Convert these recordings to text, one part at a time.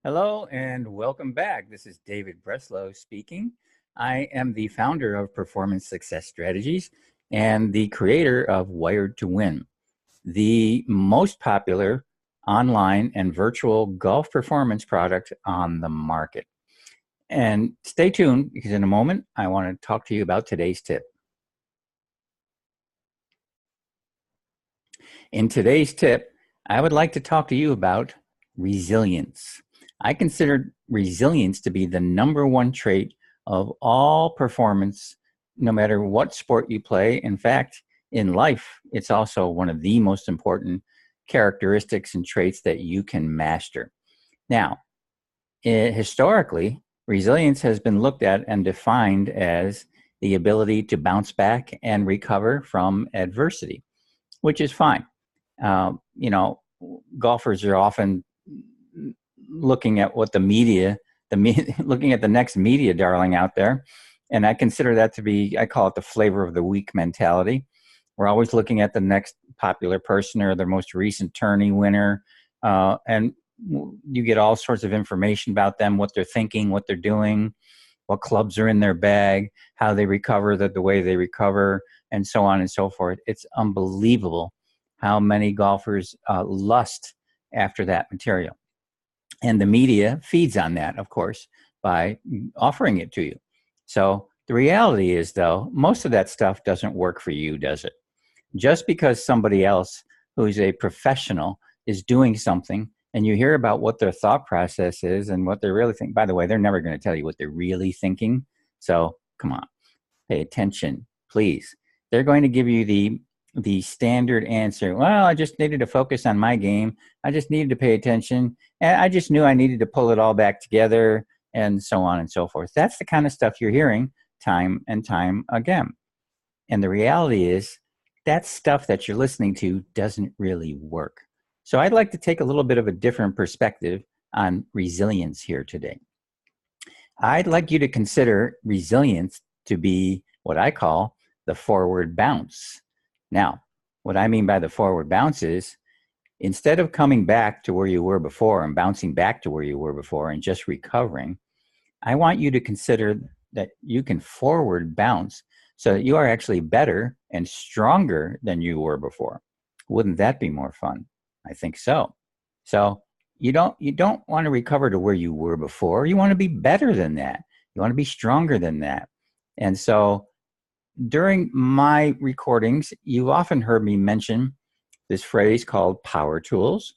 Hello and welcome back. This is David Breslow speaking. I am the founder of Performance Success Strategies and the creator of Wired to Win, the most popular online and virtual golf performance product on the market. And stay tuned because in a moment, I want to talk to you about today's tip. In today's tip, I would like to talk to you about resilience. I consider resilience to be the number one trait of all performance, no matter what sport you play. In fact, in life, it's also one of the most important characteristics and traits that you can master. Now, historically, resilience has been looked at and defined as the ability to bounce back and recover from adversity, which is fine. You know, golfers are often looking at what looking at the next media darling out there. And I consider that to be, I call it the flavor of the week mentality. We're always looking at the next popular person or the most recent tourney winner. And you get all sorts of information about them, what they're thinking, what they're doing, what clubs are in their bag, how they recover, the way they recover, and so on and so forth. It's unbelievable how many golfers lust after that material. And the media feeds on that, of course, by offering it to you. So the reality is, though, most of that stuff doesn't work for you, does it? Just because somebody else who's a professional is doing something and you hear about what their thought process is and what they're really thinking. By the way, they're never going to tell you what they're really thinking. So come on, pay attention, please. They're going to give you the standard answer. Well, I just needed to focus on my game. I just needed to pay attention. And I just knew I needed to pull it all back together and so on and so forth. That's the kind of stuff you're hearing time and time again. And the reality is that stuff that you're listening to doesn't really work. So I'd like to take a little bit of a different perspective on resilience here today. I'd like you to consider resilience to be what I call the forward bounce. Now, what I mean by the forward bounce is instead of coming back to where you were before and bouncing back to where you were before and just recovering, I want you to consider that you can forward bounce so that you are actually better and stronger than you were before. Wouldn't that be more fun? I think so. So you don't want to recover to where you were before. You want to be better than that. You want to be stronger than that. And so during my recordings, you've often heard me mention this phrase called power tools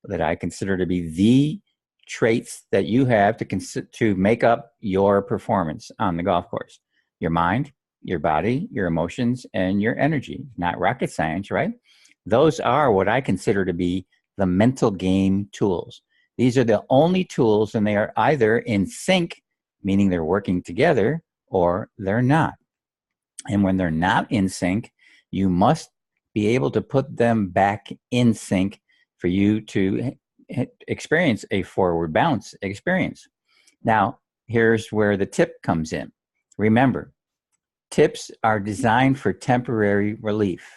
that I consider to be the traits that you have to make up your performance on the golf course. Your mind, your body, your emotions, and your energy. Not rocket science, right? Those are what I consider to be the mental game tools. These are the only tools, and they are either in sync, meaning they're working together, or they're not. And when they're not in sync, you must be able to put them back in sync for you to experience a forward bounce experience. Now, here's where the tip comes in. Remember, tips are designed for temporary relief.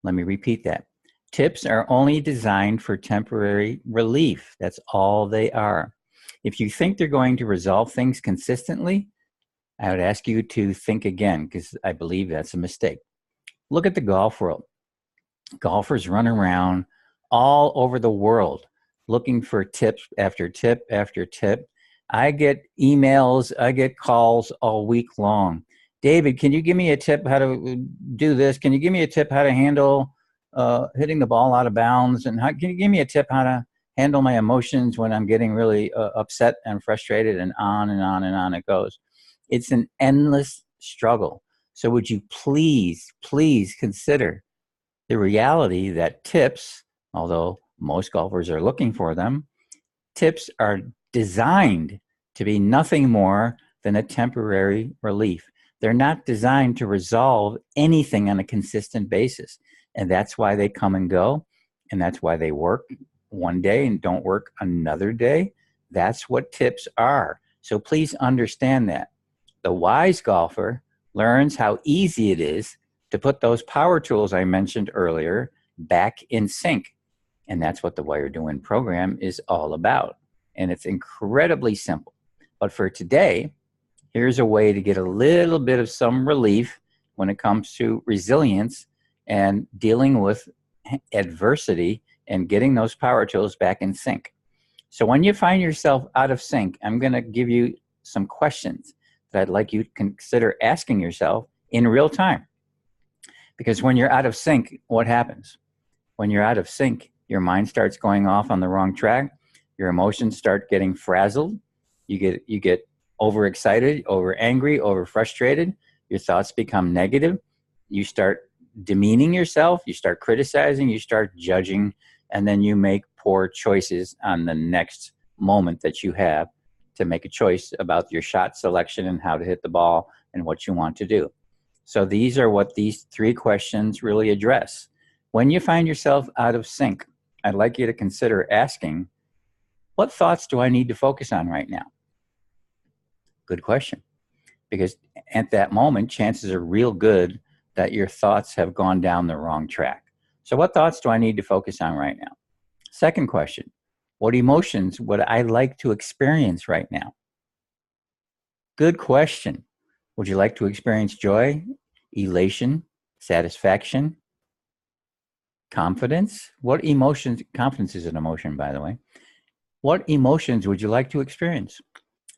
Let me repeat that. Tips are only designed for temporary relief. That's all they are. If you think they're going to resolve things consistently, I would ask you to think again, because I believe that's a mistake. Look at the golf world. Golfers run around all over the world looking for tips after tip after tip. I get emails, I get calls all week long. David, can you give me a tip how to do this? Can you give me a tip how to handle hitting the ball out of bounds? And can you give me a tip how to handle my emotions when I'm getting really upset and frustrated, and on and on and on it goes. It's an endless struggle. So would you please consider the reality that tips, although most golfers are looking for them, tips are designed to be nothing more than a temporary relief. They're not designed to resolve anything on a consistent basis. And that's why they come and go. And that's why they work one day and don't work another day. That's what tips are. So please understand that. The wise golfer learns how easy it is to put those power tools I mentioned earlier back in sync. And that's what the Wired to Win program is all about. and it's incredibly simple. But for today, here's a way to get a little bit of some relief when it comes to resilience and dealing with adversity and getting those power tools back in sync. So when you find yourself out of sync, I'm going to give you some questions that I'd like you to consider asking yourself in real time. Because when you're out of sync, what happens? When you're out of sync, your mind starts going off on the wrong track. Your emotions start getting frazzled. You get overexcited, over angry, over frustrated. Your thoughts become negative. You start demeaning yourself. You start criticizing. You start judging. And then you make poor choices on the next moment that you have to make a choice about your shot selection and how to hit the ball and what you want to do. So these are what these 3 questions really address. When you find yourself out of sync, I'd like you to consider asking, what thoughts do I need to focus on right now? Good question. Because at that moment, chances are real good that your thoughts have gone down the wrong track. So what thoughts do I need to focus on right now? Second question, what emotions would I like to experience right now? Good question. Would you like to experience joy, elation, satisfaction, confidence? What emotions, confidence is an emotion, by the way. What emotions would you like to experience?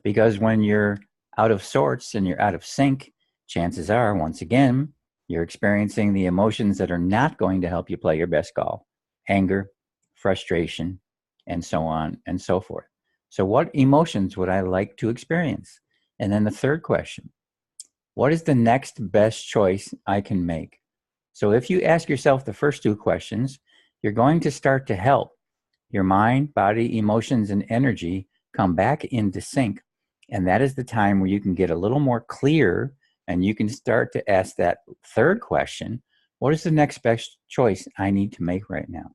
Because when you're out of sorts and you're out of sync, chances are, once again, you're experiencing the emotions that are not going to help you play your best golf. Anger, frustration, and so on and so forth. So what emotions would I like to experience? And then the third question, what is the next best choice I can make? So if you ask yourself the first 2 questions, you're going to start to help your mind, body, emotions, and energy come back into sync. And that is the time where you can get a little more clear and you can start to ask that third question, what is the next best choice I need to make right now?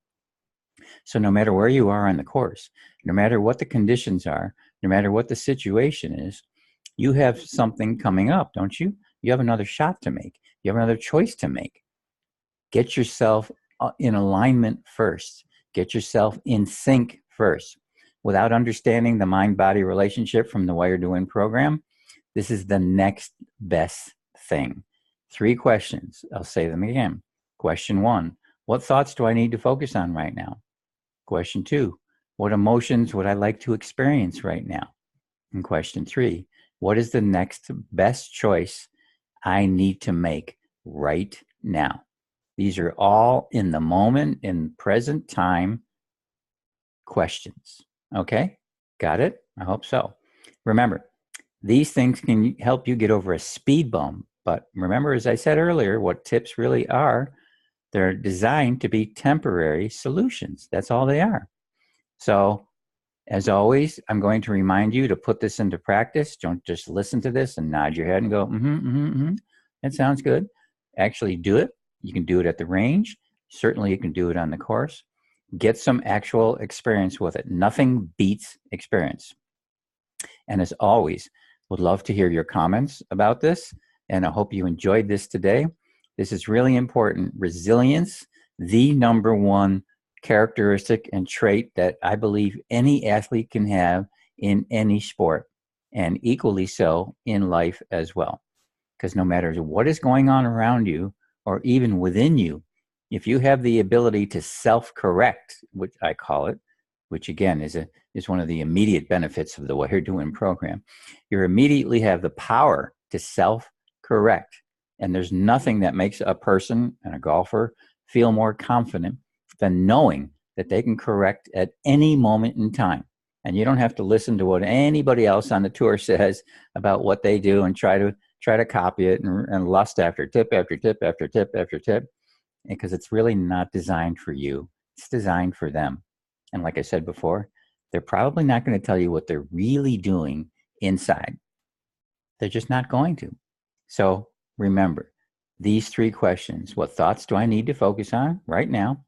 So no matter where you are on the course, no matter what the conditions are, no matter what the situation is, you have something coming up, don't you? You have another shot to make. You have another choice to make. Get yourself in alignment first. Get yourself in sync first. Without understanding the mind-body relationship from the Wired to Win program, this is the next best thing. 3 questions. I'll say them again. Question 1, what thoughts do I need to focus on right now? Question 2, what emotions would I like to experience right now? And question 3, what is the next best choice I need to make right now? These are all in the moment, in present time questions. Okay? Got it? I hope so. Remember, these things can help you get over a speed bump. But remember, as I said earlier, what tips really are, they're designed to be temporary solutions. That's all they are. So, as always, I'm going to remind you to put this into practice. Don't just listen to this and nod your head and go, that sounds good. Actually do it. You can do it at the range. Certainly you can do it on the course. Get some actual experience with it. Nothing beats experience. And as always, would love to hear your comments about this. And I hope you enjoyed this today. This is really important. Resilience, the number one characteristic and trait that I believe any athlete can have in any sport, and equally so in life as well. Because no matter what is going on around you or even within you, if you have the ability to self-correct, which I call it, which again is one of the immediate benefits of the Wired to Win program, you immediately have the power to self-correct. And there's nothing that makes a person and a golfer feel more confident than knowing that they can correct at any moment in time. And you don't have to listen to what anybody else on the tour says about what they do and try to copy it and lust after tip after tip after tip after tip, because it's really not designed for you. It's designed for them. And like I said before, they're probably not going to tell you what they're really doing inside. They're just not going to. So remember these 3 questions. What thoughts do I need to focus on right now?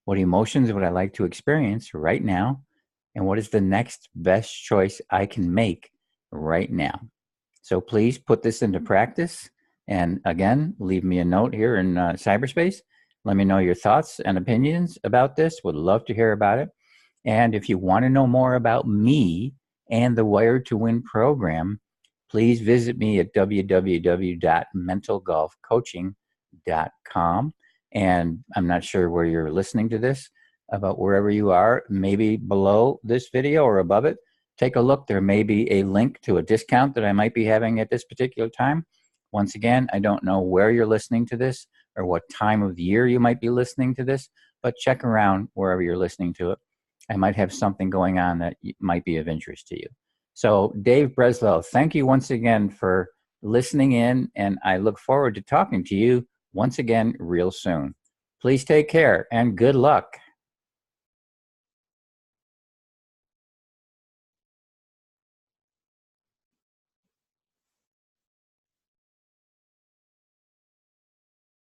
What emotions would I like to experience right now? And what is the next best choice I can make right now? So please put this into practice. And again, leave me a note here in cyberspace. Let me know your thoughts and opinions about this. Would love to hear about it. And if you want to know more about me and the Wired to Win program, please visit me at www.mentalgolfcoaching.com. And I'm not sure where you're listening to this, about wherever you are, maybe below this video or above it. Take a look. There may be a link to a discount that I might be having at this particular time. Once again, I don't know where you're listening to this or what time of the year you might be listening to this, but check around wherever you're listening to it. I might have something going on that might be of interest to you. So Dave Breslow, thank you once again for listening in, and I look forward to talking to you once again real soon. Please take care and good luck.